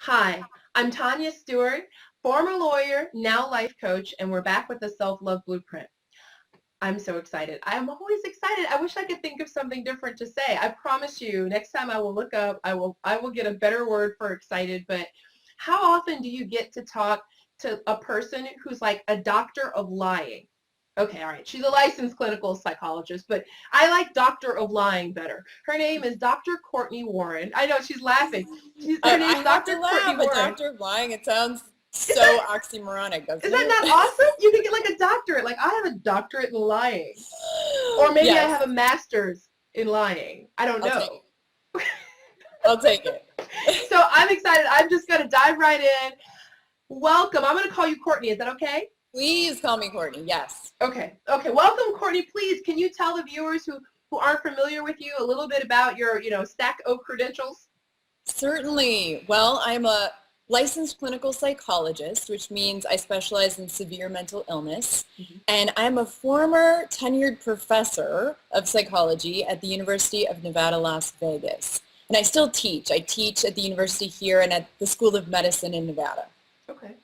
Hi, I'm Tanya Stewart, former lawyer, now life coach, and we're back with the Self-Love Blueprint. I'm so excited. I'm always excited. I wish I could think of something different to say. I promise you, next time I will look up, I will get a better word for excited, but how often do you get to talk to a person who's like a doctor of lying? Okay, all right. She's a licensed clinical psychologist, but I like doctor of lying better. Her name is Dr. Courtney Warren. I know she's laughing. Her I name's have to Dr. Courtney laugh. A Warren. doctor of lying. It sounds Is so that oxymoronic, is doesn't that it? not awesome? You can get like a doctorate. Like I have a doctorate in lying. Or maybe I Yes, have a master's in lying. I don't I'll take know. it. I'll take it. So I'm excited. I'm just going to dive right in. Welcome. I'm going to call you Courtney. Is that okay? Please call me Cortney. Yes. Okay. Okay. Welcome, Courtney. Please, can you tell the viewers who aren't familiar with you a little bit about your, stack of credentials? Certainly. Well, I'm a licensed clinical psychologist, which means I specialize in severe mental illness. Mhm. And I'm a former tenured professor of psychology at the University of Nevada, Las Vegas. And I still teach. I teach at the university here and at the School of Medicine in Nevada. Okay.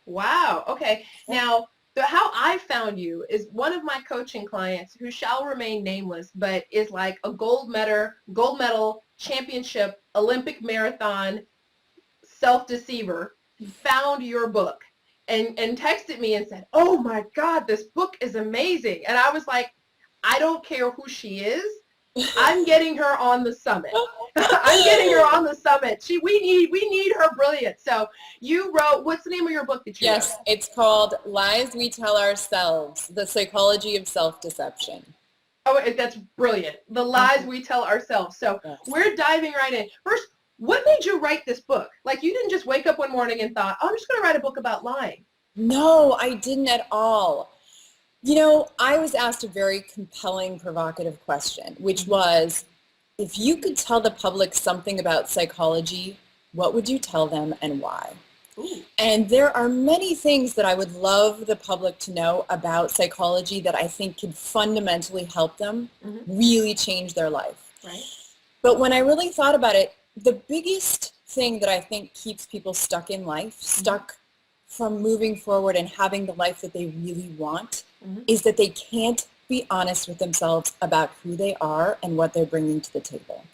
Wow. Okay. Now, how I found you is one of my coaching clients who shall remain nameless, but is like a gold medal championship Olympic marathon self-deceiver, found your book and texted me and said, "Oh my God, this book is amazing." And I was like, I don't care who she is. I'm getting her on the summit. I'm getting her on the summit. We need her brilliance. So you wrote, what's the name of your book that you wrote? Yes, it's called Lies We Tell Ourselves, The Psychology of Self-Deception. Oh, that's brilliant. The lies we tell ourselves. So Yes. we're diving right in. First, what made you write this book? Like you didn't just wake up one morning and thought, oh, I'm just going to write a book about lying. No, I didn't at all. I was asked a very compelling, provocative question, which was, if you could tell the public something about psychology, what would you tell them and why? Ooh. And there are many things that I would love the public to know about psychology that I think could fundamentally help them really change their life. Right. But when I really thought about it, the biggest thing that I think keeps people stuck in life, stuck from moving forward and having the life that they really want, is that they can't be honest with themselves about who they are and what they're bringing to the table.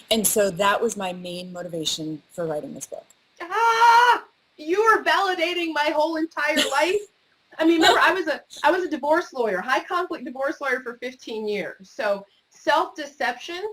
And so that was my main motivation for writing this book. You are validating my whole entire life. I mean, remember, I was a divorce lawyer, high conflict divorce lawyer for 15 years. So self-deception,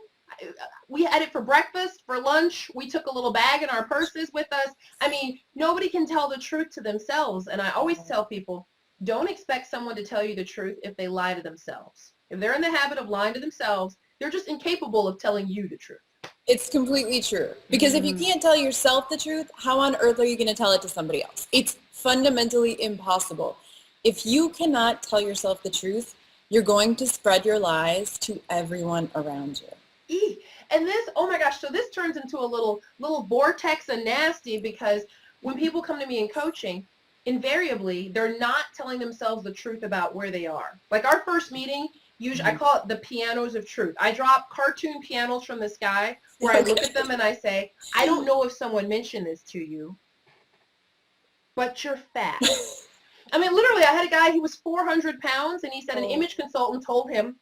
we had it for breakfast, for lunch. We took a little bag in our purses with us. I mean, nobody can tell the truth to themselves. And I always tell people, don't expect someone to tell you the truth if they lie to themselves. If they're in the habit of lying to themselves, they're just incapable of telling you the truth. It's completely true. Because if you can't tell yourself the truth, how on earth are you going to tell it to somebody else? It's fundamentally impossible. If you cannot tell yourself the truth, you're going to spread your lies to everyone around you. And this, oh my gosh, so this turns into a little vortex of nasty, because when people come to me in coaching, invariably, they're not telling themselves the truth about where they are. Like our first meeting, usually I call it the pianos of truth. I drop cartoon pianos from the sky where I look at them and I say, I don't know if someone mentioned this to you, but you're fat. I mean, literally, I had a guy, he was 400 pounds, and he said an image consultant told him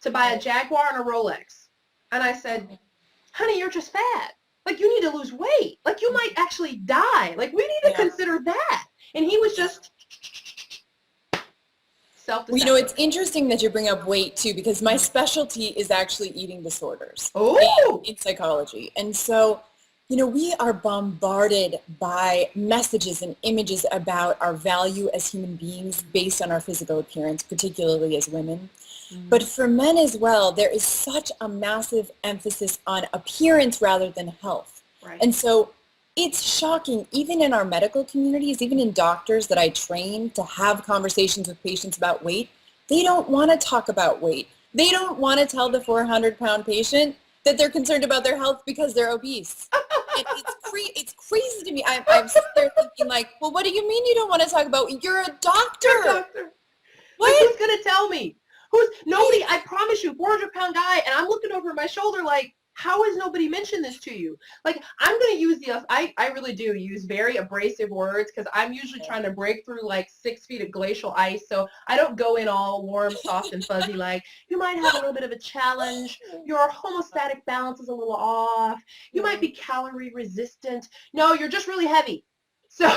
to buy a Jaguar and a Rolex. And I said, honey, you're just fat. Like, you need to lose weight. Like, you might actually die. Like, we need to consider that. And he was just self-deceptive. Well, it's interesting that you bring up weight, too, because my specialty is actually eating disorders in psychology. And so, we are bombarded by messages and images about our value as human beings based on our physical appearance, particularly as women. But for men as well, there is such a massive emphasis on appearance rather than health. Right. And so it's shocking, even in our medical communities, even in doctors that I train to have conversations with patients about weight, they don't want to talk about weight. They don't want to tell the 400-pound patient that they're concerned about their health because they're obese. And it's crazy to me. I'm sitting there thinking like, well, what do you mean you don't want to talk about weight? You're a doctor. You're a doctor. What? Like, who's going to tell me? Nobody, I promise you, 400-pound guy, and I'm looking over my shoulder like, How has nobody mentioned this to you? Like, I'm going to use I really do use very abrasive words because I'm usually trying to break through like 6 feet of glacial ice. So I don't go in all warm, soft, and fuzzy like, you might have a little bit of a challenge. Your homeostatic balance is a little off. You might be calorie resistant. No, you're just really heavy. So,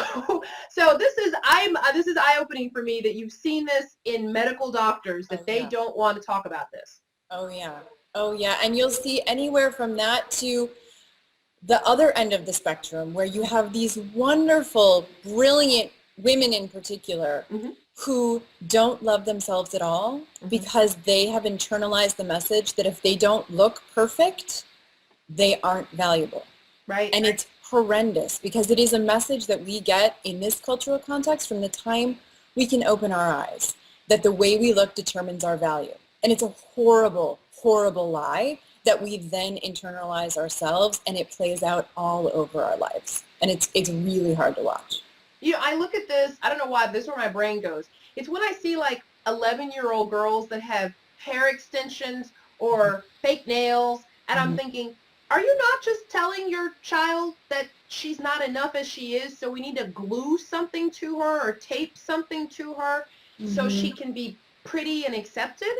this is eye-opening for me that you've seen this in medical doctors that they don't want to talk about this. Oh yeah. Oh yeah. And you'll see anywhere from that to the other end of the spectrum where you have these wonderful, brilliant women in particular who don't love themselves at all because they have internalized the message that if they don't look perfect, they aren't valuable. Right. And it's horrendous because it is a message that we get in this cultural context from the time we can open our eyes, that the way we look determines our value. And it's a horrible, horrible lie that we then internalize ourselves, and it plays out all over our lives. And it's really hard to watch. You know, I look at this, I don't know why, this is where my brain goes. It's when I see like 11-year-old girls that have hair extensions or fake nails, and I'm thinking, are you not just telling your child that she's not enough as she is, so we need to glue something to her or tape something to her so she can be pretty and accepted?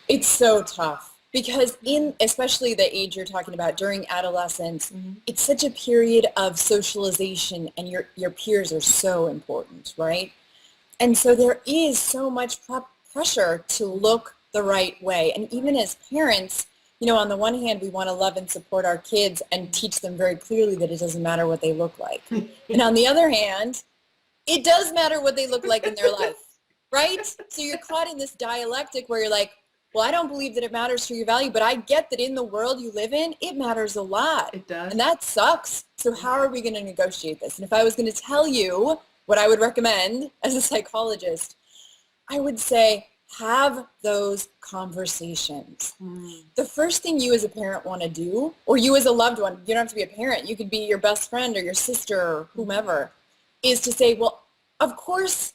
It's so tough because especially the age you're talking about during adolescence, it's such a period of socialization and your peers are so important, right? And so there is so much pressure to look the right way. And even as parents, you know, on the one hand, we want to love and support our kids and teach them very clearly that it doesn't matter what they look like. And on the other hand, it does matter what they look like in their life, right? So you're caught in this dialectic where you're like, well, I don't believe that it matters for your value, but I get that in the world you live in, it matters a lot. It does. And that sucks. So how are we going to negotiate this? And if I was going to tell you what I would recommend as a psychologist, I would say have those conversations. The first thing you as a parent want to do, or you as a loved one, you don't have to be a parent, you could be your best friend or your sister or whomever, is to say, well, of course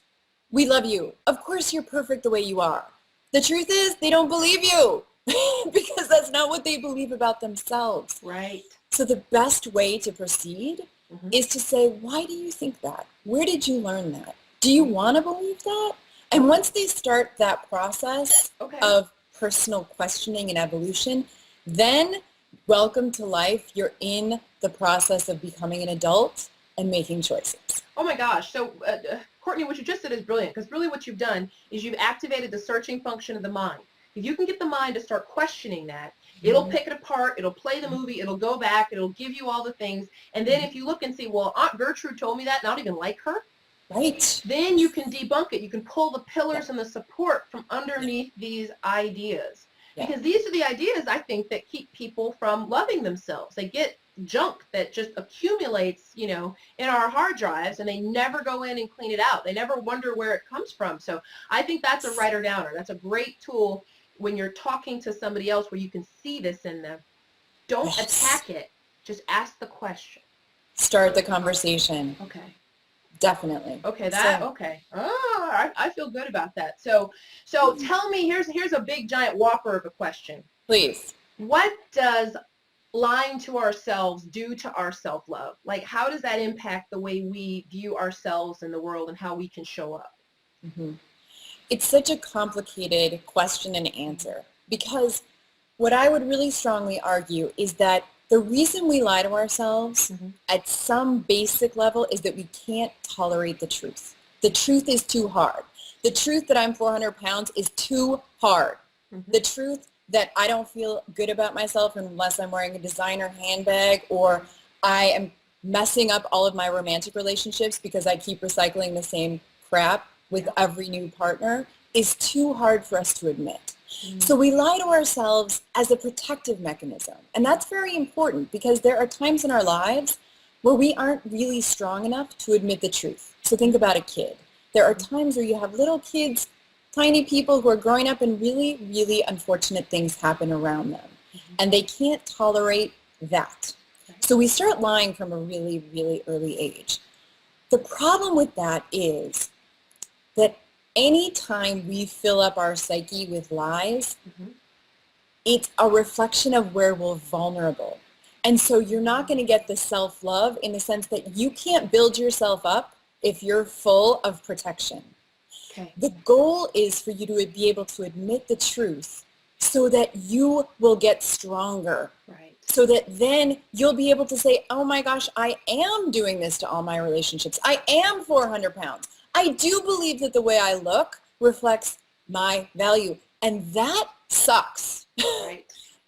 we love you. Of course you're perfect the way you are. The truth is they don't believe you because that's not what they believe about themselves. Right. So the best way to proceed is to say, why do you think that? Where did you learn that? Do you want to believe that? And once they start that process of personal questioning and evolution, then welcome to life. You're in the process of becoming an adult and making choices. Oh my gosh. So Cortney, what you just said is brilliant because really what you've done is you've activated the searching function of the mind. If you can get the mind to start questioning that, it'll pick it apart, it'll play the movie, it'll go back, it'll give you all the things. And then if you look and see, well, Aunt Gertrude told me that and I don't even like her. Right. Then you can debunk it. You can pull the pillars and the support from underneath these ideas. Because these are the ideas, I think, that keep people from loving themselves. They get junk that just accumulates, you know, in our hard drives, and they never go in and clean it out. They never wonder where it comes from. So I think that's a writer-downer. That's a great tool when you're talking to somebody else where you can see this in them. Don't attack it. Just ask the question. Start the conversation. Okay. Definitely. Okay, okay. Oh, I feel good about that. So tell me, here's a big giant whopper of a question. Please. What does lying to ourselves do to our self-love? Like, how does that impact the way we view ourselves in the world and how we can show up? It's such a complicated question and answer because what I would really strongly argue is that the reason we lie to ourselves at some basic level is that we can't tolerate the truth. The truth is too hard. The truth that I'm 400 pounds is too hard. The truth that I don't feel good about myself unless I'm wearing a designer handbag or I am messing up all of my romantic relationships because I keep recycling the same crap with every new partner is too hard for us to admit. So we lie to ourselves as a protective mechanism. And that's very important because there are times in our lives where we aren't really strong enough to admit the truth. So think about a kid. There are times where you have little kids, tiny people who are growing up and really, really unfortunate things happen around them. And they can't tolerate that. So we start lying from a really, really early age. The problem with that is that anytime we fill up our psyche with lies, It's a reflection of where we're vulnerable. And so you're not going to get the self-love in the sense that you can't build yourself up if you're full of protection. Okay. The goal is for you to be able to admit the truth so that you will get stronger. Right. So that then you'll be able to say, oh my gosh, I am doing this to all my relationships. I am 400 pounds. I do believe that the way I look reflects my value. And that sucks. Right.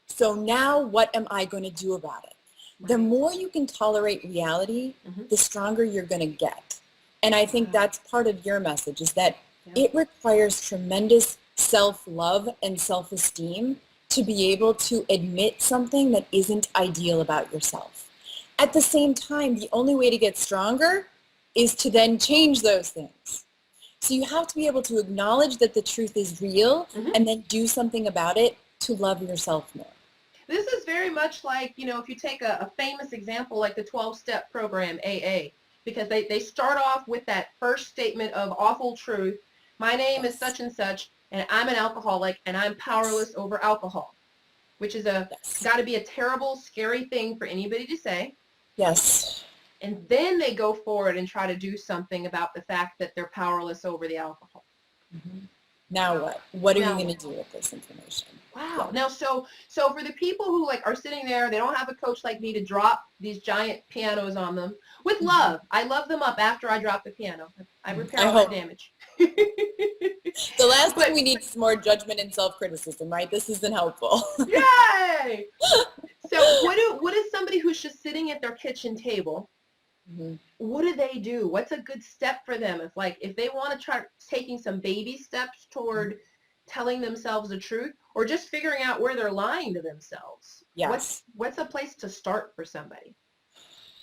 So now what am I going to do about it? Right. The more you can tolerate reality, the stronger you're going to get. And I think that's part of your message, is that it requires tremendous self-love and self-esteem to be able to admit something that isn't ideal about yourself. At the same time, the only way to get stronger is to then change those things. So you have to be able to acknowledge that the truth is real and then do something about it to love yourself more. This is very much like, you know, if you take a famous example like the 12-step program, AA, because they start off with that first statement of awful truth. My name is such and such, and I'm an alcoholic, and I'm powerless over alcohol, which is got to be a terrible, scary thing for anybody to say. Yes. And then they go forward and try to do something about the fact that they're powerless over the alcohol. Now what? What are you going to do with this information? Wow. Now, so for the people who like are sitting there, they don't have a coach like me to drop these giant pianos on them with love. I love them up after I drop the piano. I repair all the damage. The last thing we need is more judgment and self-criticism, right? This isn't helpful. Yay! So what is somebody who's just sitting at their kitchen table? What do they do? What's a good step for them if they want to try taking some baby steps toward telling themselves the truth, or just figuring out where they're lying to themselves? Yes. What's a place to start for somebody?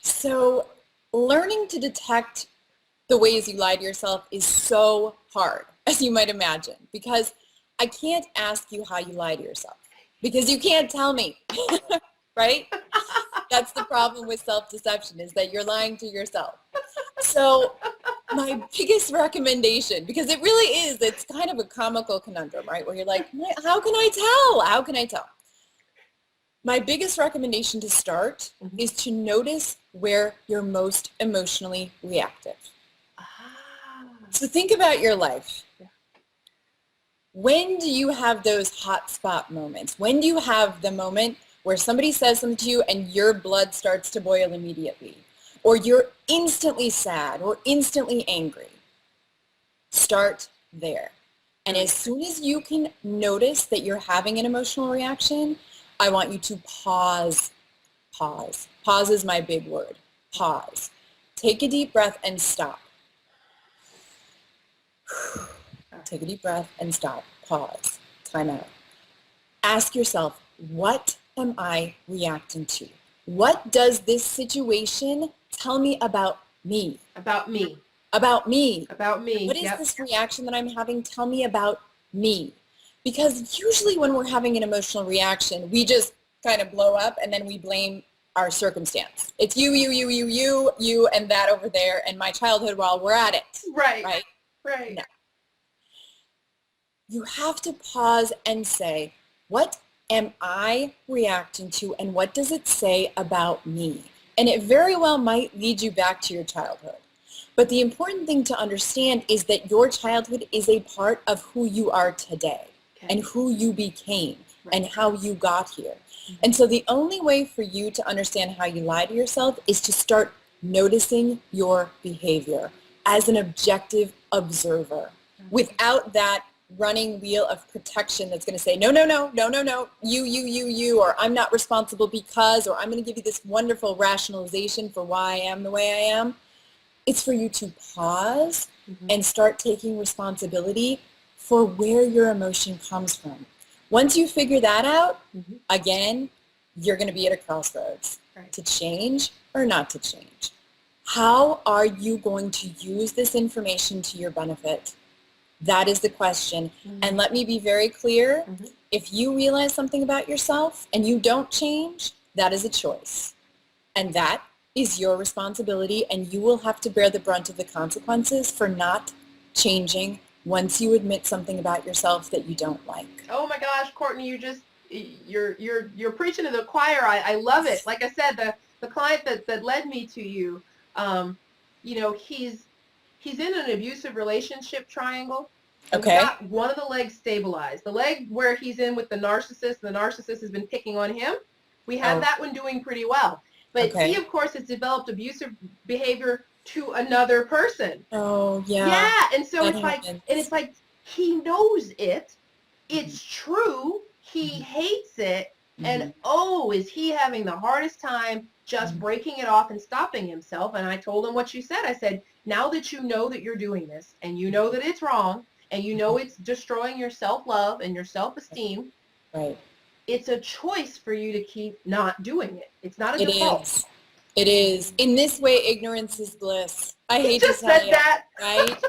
So learning to detect the ways you lie to yourself is so hard, as you might imagine, because I can't ask you how you lie to yourself because you can't tell me, right? That's the problem with self-deception, is that you're lying to yourself. So my biggest recommendation, because it really is, it's kind of a comical conundrum, right? Where you're like, how can I tell? How can I tell? My biggest recommendation to start is to notice where you're most emotionally reactive. So think about your life. When do you have those hot spot moments? When do you have the moment where somebody says something to you and your blood starts to boil immediately, or you're instantly sad or instantly angry? Start there. And as soon as you can notice that you're having an emotional reaction, I want you to pause. Pause. Pause is my big word. Pause. Take a deep breath and stop. Take a deep breath and stop. Pause. Time out. Ask yourself, what am I reacting to? What does this situation tell me about me? About me. About me. About me. What is this reaction that I'm having tell me about me? Because usually when we're having an emotional reaction, we just kind of blow up and then we blame our circumstance. It's you, and that over there, and my childhood while we're at it. Right. Right? Right. No. You have to pause and say, what am I reacting to, and what does it say about me? And it very well might lead you back to your childhood. But the important thing to understand is that your childhood is a part of who you are today and who you became and how you got here. And so the only way for you to understand how you lie to yourself is to start noticing your behavior as an objective observer without that running wheel of protection that's going to say, no, you, or I'm not responsible because, or I'm going to give you this wonderful rationalization for why I am the way I am. It's for you to pause and start taking responsibility for where your emotion comes from. Once you figure that out, again, you're going to be at a crossroads to change or not to change. How are you going to use this information to your benefit? That is the question. And let me be very clear. If you realize something about yourself and you don't change, that is a choice. And that is your responsibility, and you will have to bear the brunt of the consequences for not changing once you admit something about yourself that you don't like. Oh my gosh, Cortney, you just you're preaching to the choir. I love it. Like I said, the client that led me to you, he's in an abusive relationship triangle. And Okay. we got one of the legs stabilized. The leg where he's in with the narcissist has been picking on him. We have that one doing pretty well. But he, of course, has developed abusive behavior to another person. Oh, yeah. Yeah, and so it's like he knows it. It's true. He hates it. And is he having the hardest time just breaking it off and stopping himself? And I told him what you said. I said, now that you know that you're doing this and you know that it's wrong and you know it's destroying your self-love and your self-esteem, right? It's a choice for you to keep not doing it. It's not a default. It is. In this way, ignorance is bliss. I hate to tell you, that. Right?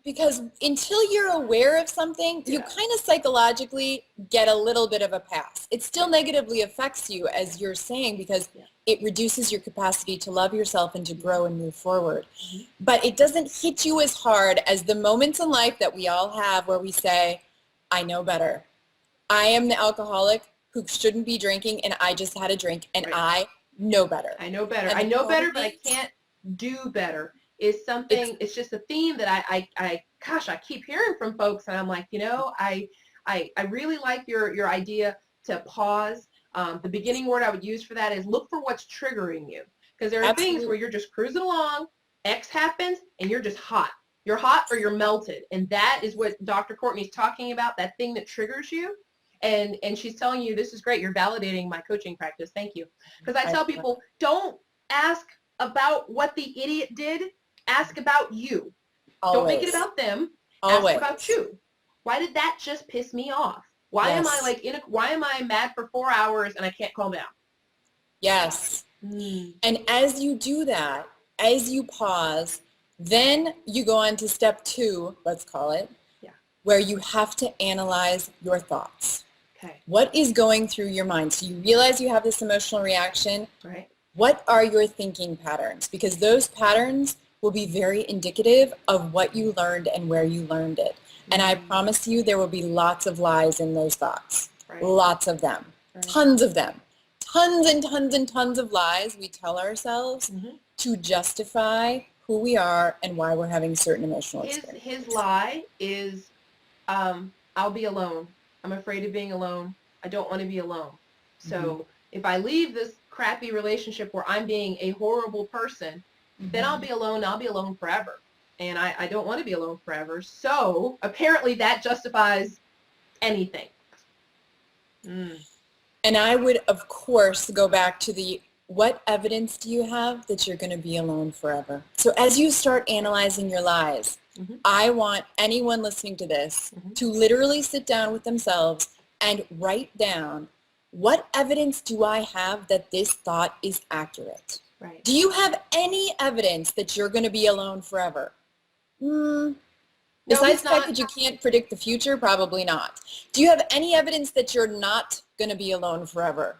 Because until you're aware of something, you kind of psychologically get a little bit of a pass. It still negatively affects you, as you're saying, because it reduces your capacity to love yourself and to grow and move forward. But it doesn't hit you as hard as the moments in life that we all have where we say, I know better. I am the alcoholic who shouldn't be drinking, and I just had a drink, and I know better. I know better. I know better, but I can't do better. Is something. It's just a theme that I keep hearing from folks, and I'm like, I really like your idea to pause. The beginning word I would use for that is look for what's triggering you, because there are things where you're just cruising along, X happens, and you're just hot. You're hot or you're melted, and that is what Dr. Cortney's talking about. That thing that triggers you. And she's telling you, this is great. You're validating my coaching practice. Thank you. Because I tell people, don't ask about what the idiot did. Ask about you. Always. Don't make it about them. Always. Ask about you. Why did that just piss me off? Why am I why am I mad for 4 hours and I can't calm down? Yes. And as you do that, as you pause, then you go on to step 2, let's call it, where you have to analyze your thoughts. Okay. What is going through your mind? So you realize you have this emotional reaction. Right. What are your thinking patterns? Because those patterns will be very indicative of what you learned and where you learned it. And I promise you there will be lots of lies in those thoughts. Right. Lots of them. Right. Tons of them. Tons and tons and tons of lies we tell ourselves to justify who we are and why we're having certain emotional experiences. His lie is, I'll be alone. I'm afraid of being alone. I don't want to be alone. So if I leave this crappy relationship where I'm being a horrible person, then I'll be alone. I'll be alone forever. And I don't want to be alone forever. So apparently that justifies anything. And I would, of course, go back to what evidence do you have that you're going to be alone forever? So as you start analyzing your lies, I want anyone listening to this to literally sit down with themselves and write down, what evidence do I have that this thought is accurate? Right. Do you have any evidence that you're going to be alone forever? Besides the fact that you can't predict the future, probably not. Do you have any evidence that you're not going to be alone forever?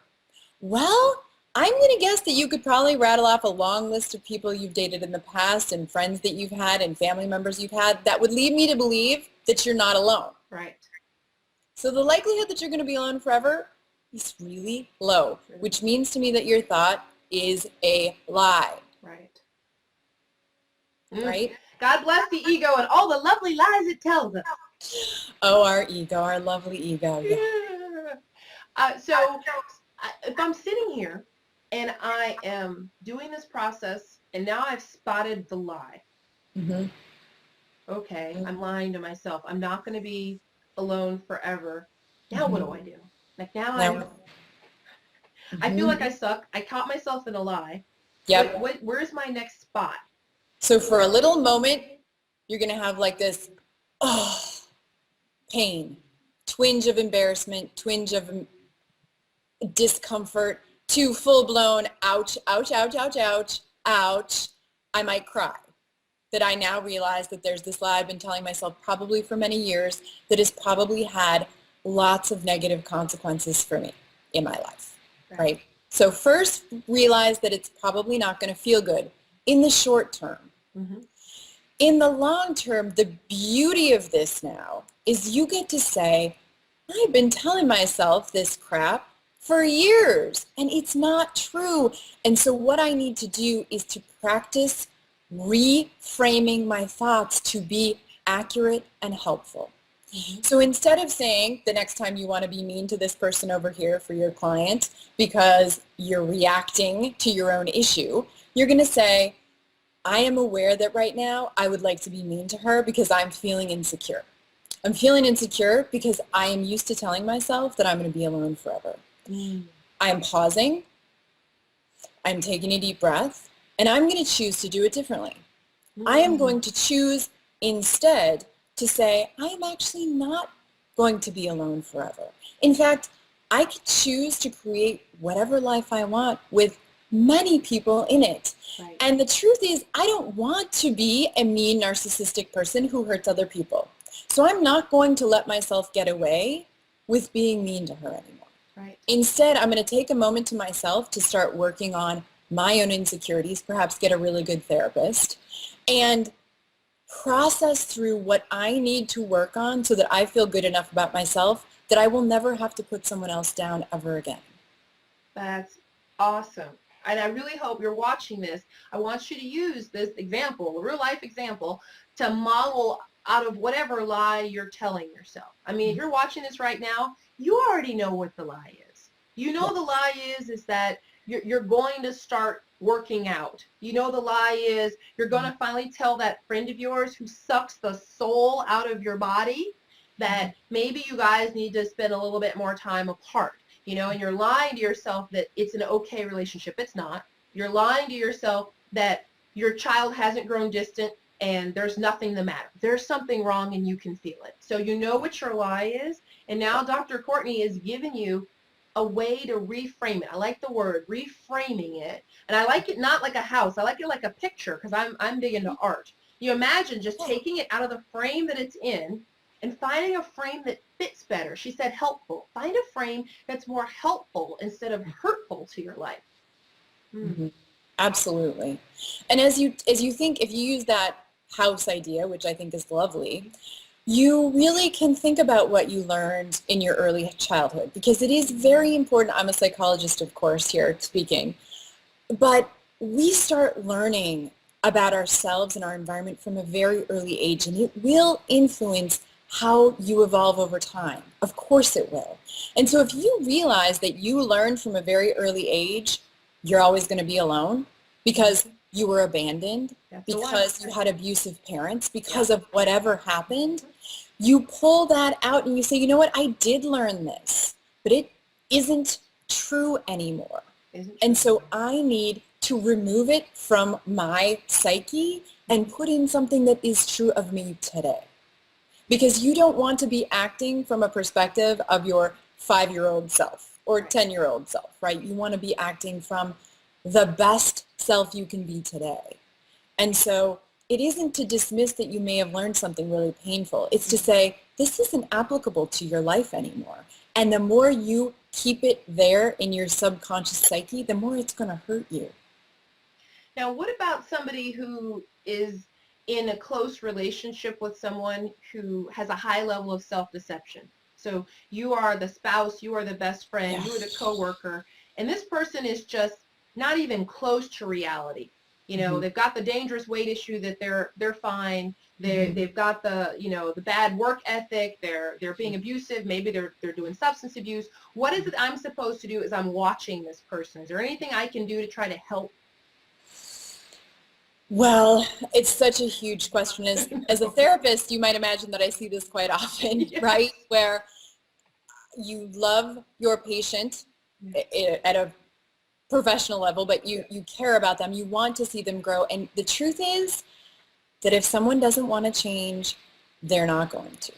Well, I'm going to guess that you could probably rattle off a long list of people you've dated in the past and friends that you've had and family members you've had that would lead me to believe that you're not alone. Right. So the likelihood that you're going to be alone forever is really low, which means to me that your thought is a lie. Right. Right? God bless the ego and all the lovely lies it tells us. Oh, our ego, our lovely ego. Yeah. So if I'm sitting here and I am doing this process and now I've spotted the lie. Okay, I'm lying to myself. I'm not going to be alone forever. Now what do I do? Like now I feel like I suck. I caught myself in a lie. Yep. Where's my next spot? So for a little moment, you're going to have like this pain, twinge of embarrassment, twinge of discomfort, to full-blown ouch, ouch, ouch, ouch, ouch, ouch. I might cry. That I now realize that there's this lie I've been telling myself probably for many years that has probably had lots of negative consequences for me in my life, right? So first realize that it's probably not going to feel good in the short term. In the long term, the beauty of this now is you get to say, I've been telling myself this crap for years, and it's not true. And so what I need to do is to practice reframing my thoughts to be accurate and helpful. So instead of saying the next time you want to be mean to this person over here for your client because you're reacting to your own issue, you're going to say, I am aware that right now I would like to be mean to her because I'm feeling insecure. I'm feeling insecure because I am used to telling myself that I'm going to be alone forever. I am pausing. I'm taking a deep breath, and I'm going to choose to do it differently. I am going to choose instead to say, I am actually not going to be alone forever. In fact, I could choose to create whatever life I want with many people in it. Right. And the truth is, I don't want to be a mean, narcissistic person who hurts other people. So I'm not going to let myself get away with being mean to her anymore. Right. Instead, I'm going to take a moment to myself to start working on my own insecurities, perhaps get a really good therapist, and process through what I need to work on so that I feel good enough about myself that I will never have to put someone else down ever again. That's awesome. And I really hope you're watching this. I want you to use this example, a real life example, to model out of whatever lie you're telling yourself. I mean, if you're watching this right now, you already know what the lie is. You know the lie is that you're going to start working out. You know the lie is you're going to finally tell that friend of yours who sucks the soul out of your body that maybe you guys need to spend a little bit more time apart. You know, and you're lying to yourself that it's an okay relationship. It's not. You're lying to yourself that your child hasn't grown distant and there's nothing the matter. There's something wrong and you can feel it. So you know what your lie is. And now Dr. Cortney is giving you a way to reframe it. I like the word, reframing it. And I like it not like a house. I like it like a picture because I'm big into art. You imagine just taking it out of the frame that it's in and finding a frame that fits better. She said helpful. Find a frame that's more helpful instead of hurtful to your life. Absolutely. And as you think, if you use that house idea, which I think is lovely, you really can think about what you learned in your early childhood, because it is very important. I'm a psychologist, of course, here speaking, but we start learning about ourselves and our environment from a very early age, and it will influence how you evolve over time. Of course it will. And so if you realize that you learned from a very early age, you're always going to be alone because you were abandoned, because you had abusive parents, because of whatever happened, you pull that out and you say, you know what, I did learn this, but it isn't true anymore. And so I need to remove it from my psyche and put in something that is true of me today. Because you don't want to be acting from a perspective of your 5-year-old self or 10-year-old self, right? You want to be acting from the best self you can be today. And so it isn't to dismiss that you may have learned something really painful. It's to say, this isn't applicable to your life anymore. And the more you keep it there in your subconscious psyche, the more it's going to hurt you. Now, what about somebody who is in a close relationship with someone who has a high level of self-deception? So you are the spouse, you are the best friend, you are the coworker, and this person is just not even close to reality. You know, they've got the dangerous weight issue that they're fine. They've got the, you know, the bad work ethic. They're being abusive. Maybe they're doing substance abuse. What is it I'm supposed to do as I'm watching this person? Is there anything I can do to try to help? Well, it's such a huge question. As a therapist, you might imagine that I see this quite often, right? Where you love your patient at a professional level, but you care about them. You want to see them grow. And the truth is that if someone doesn't want to change, they're not going to.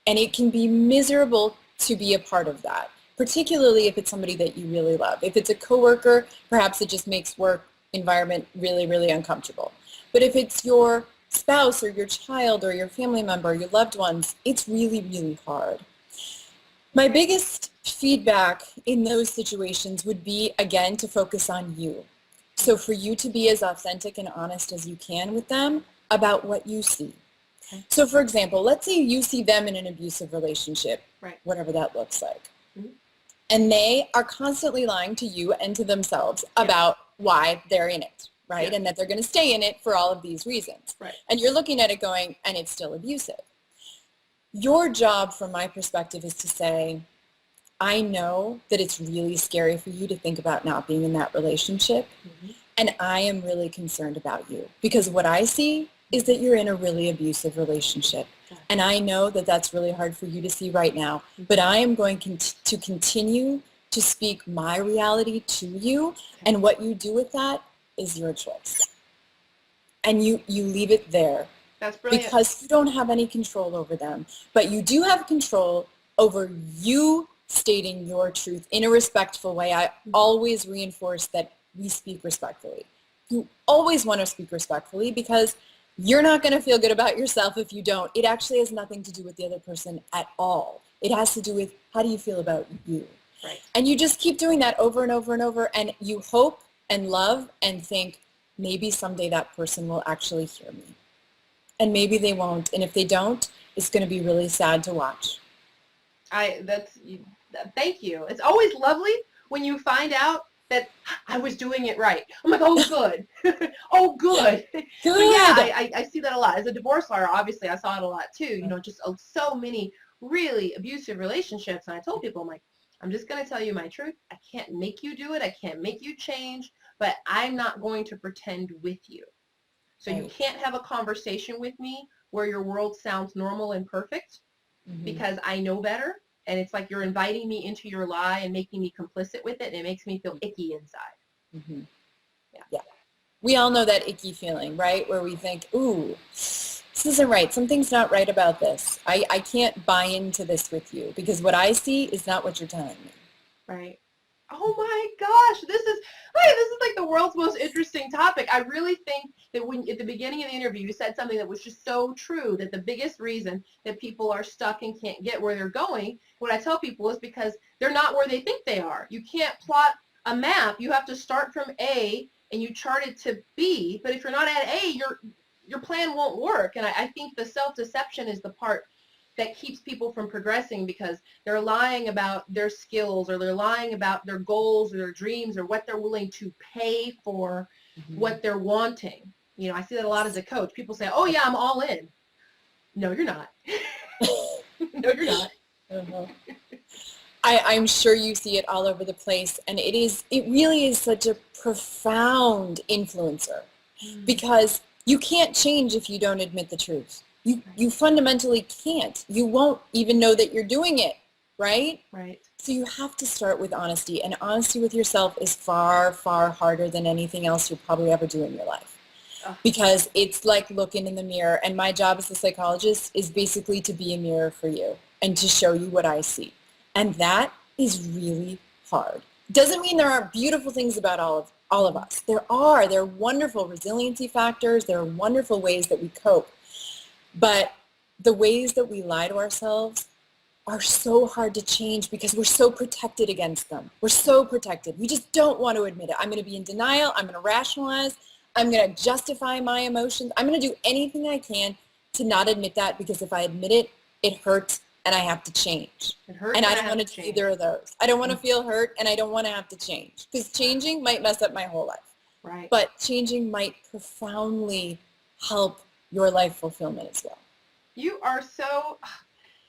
And it can be miserable to be a part of that, particularly if it's somebody that you really love. If it's a coworker, perhaps it just makes work environment really, really uncomfortable. But if it's your spouse or your child or your family member, your loved ones, it's really, really hard. My biggest feedback in those situations would be, again, to focus on you. So for you to be as authentic and honest as you can with them about what you see. Okay. So for example, let's say you see them in an abusive relationship, Right. whatever that looks like. Mm-hmm. And they are constantly lying to you and to themselves about why they're in it, right? Yeah. And that they're going to stay in it for all of these reasons. Right. And you're looking at it going, and it's still abusive. Your job, from my perspective, is to say, I know that it's really scary for you to think about not being in that relationship. Mm-hmm. And I am really concerned about you because what I see is that you're in a really abusive relationship. Gotcha. And I know that that's really hard for you to see right now, but I am going to continue to speak my reality to you. Okay. And what you do with that is your choice. And you leave it there. That's brilliant. Because you don't have any control over them, but you do have control over you stating your truth in a respectful way. I always reinforce that we speak respectfully. You always want to speak respectfully because you're not going to feel good about yourself if you don't. It actually has nothing to do with the other person at all. It has to do with how do you feel about you. Right. And you just keep doing that over and over and over, and you hope and love and think maybe someday that person will actually hear me. And maybe they won't. And if they don't, it's going to be really sad to watch. Thank you. It's always lovely when you find out that I was doing it right. I'm like, oh, good. Oh, good. Good. But yeah, I see that a lot. As a divorce lawyer, obviously, I saw it a lot too. You know, just so many really abusive relationships. And I told people, I'm like, I'm just going to tell you my truth. I can't make you do it. I can't make you change. But I'm not going to pretend with you. So you can't have a conversation with me where your world sounds normal and perfect because I know better. And it's like you're inviting me into your lie and making me complicit with it. And it makes me feel icky inside. Yeah. We all know that icky feeling, right? Where we think, ooh, this isn't right. Something's not right about this. I can't buy into this with you because what I see is not what you're telling me. Right. Oh my gosh, this is like the world's most interesting topic. I really think that when at the beginning of the interview you said something that was just so true, that the biggest reason that people are stuck and can't get where they're going, what I tell people is because they're not where they think they are. You can't plot a map. You have to start from A and you chart it to B. But if you're not at A, your plan won't work. And I think the self-deception is the part that keeps people from progressing because they're lying about their skills or they're lying about their goals or their dreams or what they're willing to pay for what they're wanting. You know, I see that a lot as a coach. People say, oh yeah, I'm all in. No, you're not. No, you're not. Uh-huh. I'm sure you see it all over the place, and it really is such a profound influencer because you can't change if you don't admit the truth. You fundamentally can't. You won't even know that you're doing it, right? Right. So you have to start with honesty, and honesty with yourself is far, far harder than anything else you'll probably ever do in your life. Because it's like looking in the mirror, and my job as a psychologist is basically to be a mirror for you and to show you what I see. And that is really hard. Doesn't mean there aren't beautiful things about all of us. There are wonderful resiliency factors. There are wonderful ways that we cope. But the ways that we lie to ourselves are so hard to change because we're so protected against them. We're so protected. We just don't want to admit it. I'm going to be in denial. I'm going to rationalize. I'm going to justify my emotions. I'm going to do anything I can to not admit that because if I admit it, it hurts and I have to change. It hurts and I don't want to do either of those. I don't want to feel hurt and I don't want to have to change because changing might mess up my whole life. Right. But changing might profoundly help your life fulfillment as well. You are so...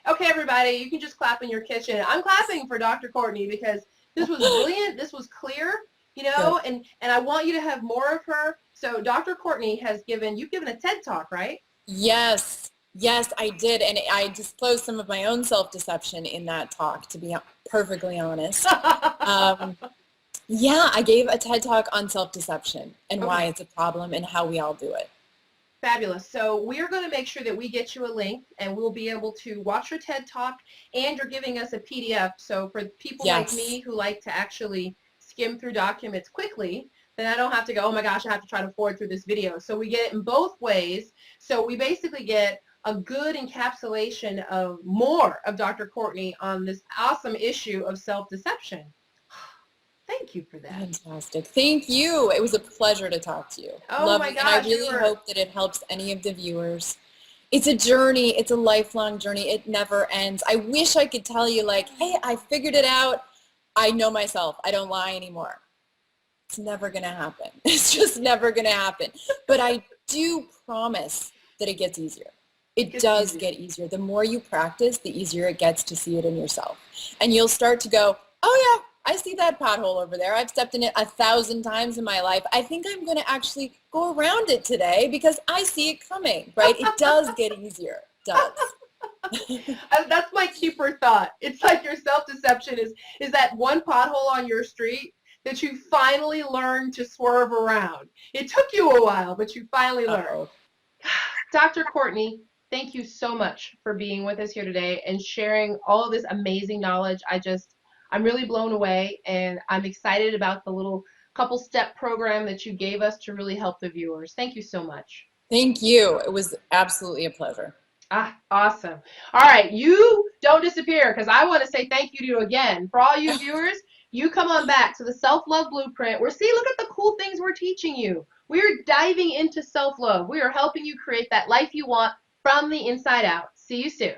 Okay, everybody, you can just clap in your kitchen. I'm clapping for Dr. Cortney because this was brilliant. This was clear, you know, and I want you to have more of her. So Dr. Cortney you've given a TED Talk, right? Yes, I did. And I disclosed some of my own self-deception in that talk, to be perfectly honest. Yeah, I gave a TED Talk on self-deception and why it's a problem and how we all do it. Fabulous. So we're going to make sure that we get you a link and we'll be able to watch your TED Talk, and you're giving us a PDF. So for people like me who like to actually skim through documents quickly, then I don't have to go, oh my gosh, I have to try to forward through this video. So we get it in both ways. So we basically get a good encapsulation of more of Dr. Cortney on this awesome issue of self-deception. Thank you for that. Fantastic. Thank you. It was a pleasure to talk to you. Oh my gosh. And I really hope that it helps any of the viewers It's a journey. It's a lifelong journey. It never ends. I wish I could tell you like, hey, I figured it out. I know myself. I don't lie anymore. It's never going to happen. It's just never going to happen. But I do promise that it gets easier. It does get easier. The more you practice, the easier it gets to see it in yourself. And you'll start to go, oh yeah, I see that pothole over there. I've stepped in it 1,000 times in my life. I think I'm going to actually go around it today because I see it coming, right? It does get easier. It does. That's my keeper thought. It's like your self-deception is that one pothole on your street that you finally learned to swerve around. It took you a while, but you finally learned. Dr. Cortney, thank you so much for being with us here today and sharing all of this amazing knowledge. I'm really blown away, and I'm excited about the little couple step program that you gave us to really help the viewers. Thank you so much. Thank you. It was absolutely a pleasure. Awesome. All right, you don't disappear because I want to say thank you to you again. For all you viewers, you come on back to the Self-Love Blueprint. Look at the cool things we're teaching you. We're diving into self-love. We are helping you create that life you want from the inside out. See you soon.